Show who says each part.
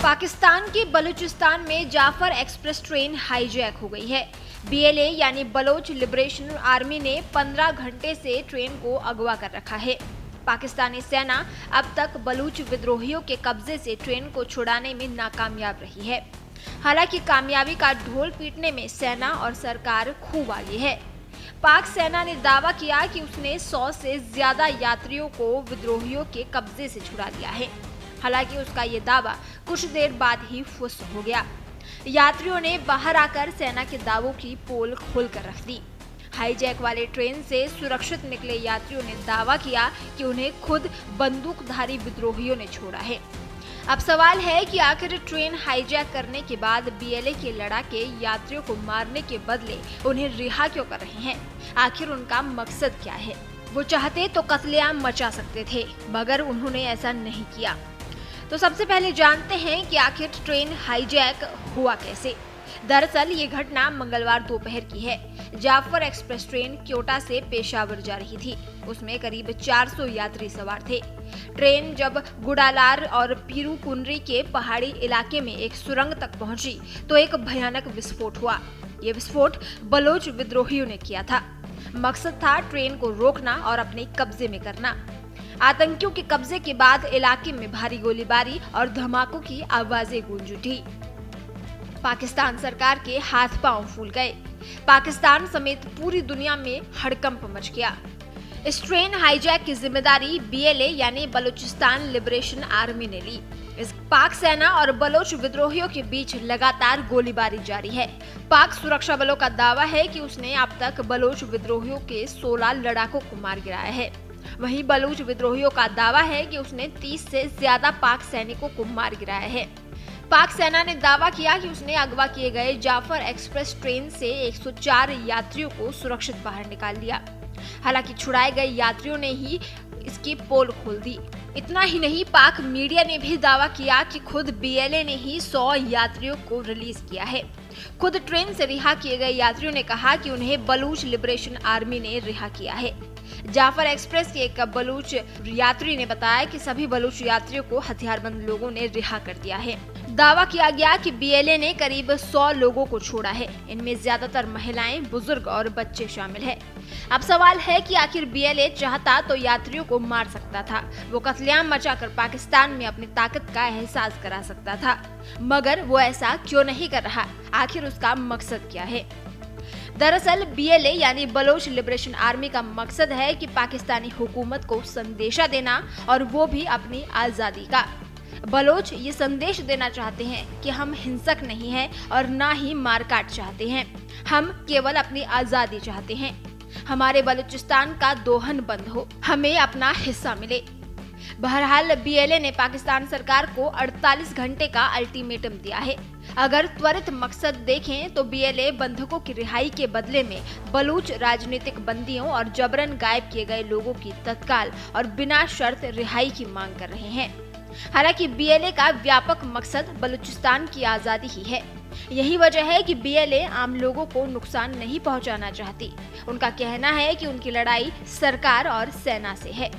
Speaker 1: पाकिस्तान के बलूचिस्तान में Jafar express train hijack हो गई है। बीएलए यानी बलोच लिबरेशन आर्मी ने 15 घंटे से ट्रेन को अगवा कर रखा है। पाकिस्तानी सेना अब तक बलूच विद्रोहियों के कब्जे से ट्रेन को छुड़ाने में नाकामयाब रही है। हालांकि कामयाबी का ढोल पीटने में सेना और सरकार खूब आगे है। पाक सेना ने दावा किया कि उसने 100 से ज्यादा यात्रियों को विद्रोहियों के कब्जे से छुड़ा लिया है। हालांकि उसका ये दावा कुछ देर बाद ही फुस हो गया। यात्रियों ने बाहर आकर सेना के दावों की पोल खोलकर रख दी। हाईजैक वाले ट्रेन से सुरक्षित निकले यात्रियों ने दावा किया कि उन्हें खुद बंदूकधारी विद्रोहियों ने छोड़ा है। अब सवाल है कि आखिर ट्रेन हाईजैक करने के बाद बीएलए के लड़ाके यात्रियों को मारने के बदले उन्हें रिहा क्यों कर रहे हैं? आखिर उनका मकसद क्या है? वो चाहते तो कत्लेआम मचा सकते थे, मगर उन्होंने ऐसा नहीं किया। तो सबसे पहले जानते हैं कि आखिर ट्रेन हाईजैक हुआ कैसे। दरअसल ये घटना मंगलवार दोपहर की है। जाफर एक्सप्रेस ट्रेन क्योटा से पेशावर जा रही थी। उसमें करीब 400 यात्री सवार थे। ट्रेन जब गुडालार और पीरू कुनरी के पहाड़ी इलाके में एक सुरंग तक पहुंची तो एक भयानक विस्फोट हुआ। ये विस्फोट बलोच विद्रोहियों ने किया था। मकसद था ट्रेन को रोकना और अपने कब्जे में करना। आतंकियों के कब्जे के बाद इलाके में भारी गोलीबारी और धमाकों की आवाजें गूंज उठी। पाकिस्तान सरकार के हाथ पांव फूल गए। पाकिस्तान समेत पूरी दुनिया में हड़कंप मच गया। इस ट्रेन हाईजैक की जिम्मेदारी बीएलए यानी बलूचिस्तान लिबरेशन आर्मी ने ली। इस पाक सेना और बलोच विद्रोहियों के बीच लगातार गोलीबारी जारी है। पाक सुरक्षा बलों का दावा है कि उसने अब तक बलोच विद्रोहियों के 16 लड़ाकों को मार गिराया है। वहीं बलूच विद्रोहियों का दावा है कि उसने 30 से ज्यादा पाक सैनिकों को मार गिराया है। पाक सेना ने दावा किया कि उसने अगवा किए गए जाफर एक्सप्रेस ट्रेन से 104 यात्रियों को सुरक्षित बाहर निकाल लिया। हालांकि छुड़ाए गए यात्रियों ने ही इसकी पोल खोल दी। इतना ही नहीं, पाक मीडिया ने भी दावा किया कि खुद बीएलए ने ही 100 यात्रियों को रिलीज किया है। खुद ट्रेन से रिहा किए गए यात्रियों ने कहा कि उन्हें बलूच लिबरेशन आर्मी ने रिहा किया है। जाफर एक्सप्रेस के एक बलूच यात्री ने बताया कि सभी बलूच यात्रियों को हथियारबंद लोगों ने रिहा कर दिया है। दावा किया गया कि बीएलए ने करीब 100 लोगों को छोड़ा है। इनमें ज्यादातर महिलाएं, बुजुर्ग और बच्चे शामिल हैं। अब सवाल है कि आखिर बीएलए चाहता तो यात्रियों को मार सकता था। वो कत्लेआम मचाकर पाकिस्तान में अपनी ताकत का एहसास करा सकता था, मगर वो ऐसा क्यों नहीं कर रहा? आखिर उसका मकसद क्या है? दरअसल बीएलए यानी बलोच लिबरेशन आर्मी का मकसद है कि पाकिस्तानी हुकूमत को संदेशा देना, और वो भी अपनी आजादी का। बलोच ये संदेश देना चाहते हैं कि हम हिंसक नहीं हैं और ना ही मारकाट चाहते हैं। हम केवल अपनी आजादी चाहते हैं। हमारे बलूचिस्तान का दोहन बंद हो, हमें अपना हिस्सा मिले। बहरहाल बीएलए ने पाकिस्तान सरकार को 48 घंटे का अल्टीमेटम दिया है। अगर त्वरित मकसद देखें तो बीएलए बंधकों की रिहाई के बदले में बलूच राजनीतिक बंदियों और जबरन गायब किए गए लोगों की तत्काल और बिना शर्त रिहाई की मांग कर रहे हैं। हालांकि बीएलए का व्यापक मकसद बलूचिस्तान की आजादी ही है। यही वजह है कि बीएलए आम लोगों को नुकसान नहीं पहुंचाना चाहती। उनका कहना है कि उनकी लड़ाई सरकार और सेना से है।